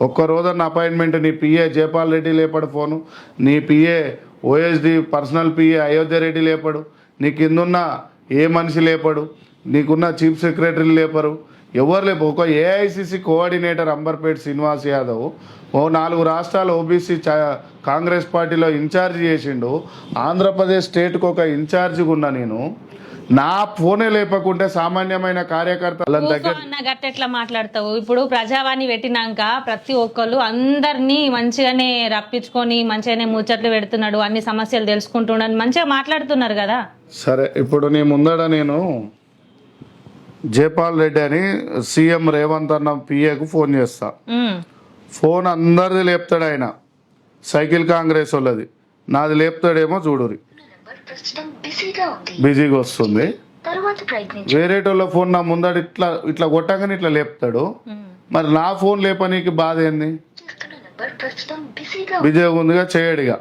ఒక్క రోజన్న అపాయింట్మెంట్ నీ పిఏ జయపాల్ రెడ్డి లేపడు ఫోను, నీ PA OSD personal PA Ayodhya Reddy లేపడు, నీ కిందున్న ఏ మనిషి లేపడు, నీకున్న చీఫ్ సెక్రటరీ లేపరు, ఎవరు లేపు. ఒక ఏఐసిసి కోఆర్డినేటర్ అంబర్పేట్ శ్రీనివాస్ యాదవ్ 4 రాష్ట్రాలు ఓబీసీ కాంగ్రెస్ పార్టీలో ఇన్ఛార్జ్ చేసిండు. ఆంధ్రప్రదేశ్ స్టేట్కి ఒక ఇన్ఛార్జిగా ఉన్నా నేను. నా ఫోనే లేపకుంటే సామాన్యమైన కార్యకర్తల దగ్గర గట్టెట్లా మాట్లాడతావు? ఇప్పుడు ప్రజావాణి పెట్టినాక ప్రతి ఒక్కళ్ళు అందరినీ మంచిగానే రప్పించుకొని మంచిగానే ముచ్చట్లు పెడుతున్నాడు, అన్ని సమస్యలు తెలుసుకుంటున్నాడు, మంచిగా మాట్లాడుతున్నారు కదా. సరే, ఇప్పుడు నీ ముందడ నేను జయపాల్ రెడ్డి అని సీఎం రేవంత్ అన్న పిఏకు ఫోన్ చేస్తా. ఫోన్ అందరిది లేపుతాడు ఆయన, సైకిల్ కాంగ్రెస్ వాళ్ళది. నాది లేపుతాడేమో చూడురి, బిజీగా వస్తుంది. వేరేటోళ్ళ ఫోన్ నా ముందడు ఇట్లా కొట్టగానే ఇట్లా లేపుతాడు. మరి నా ఫోన్ లేపనీకి బాధ ఏంది? బిజీగా ఉందిగా, చేయడిగా.